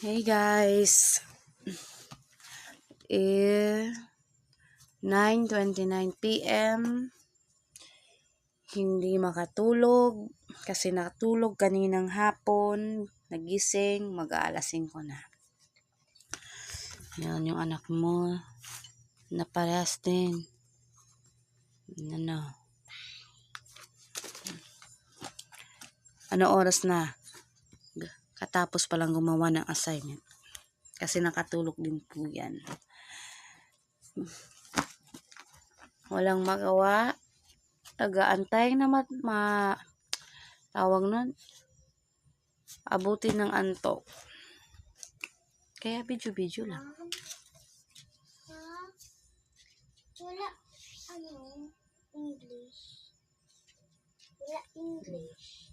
Hey guys, 9:29 p.m. Hindi makatulog kasi natulog kaninang hapon, nagising, mag-aalasing ko na. Yan yung anak mo, naparehas din. Ano oras na? Katapos palang gumawa ng assignment. Kasi nakatulog din po yan. Walang magawa. Taga-antay na tawag nun. Abutin ng antok. Kaya video lang. Wala, English. Wala English.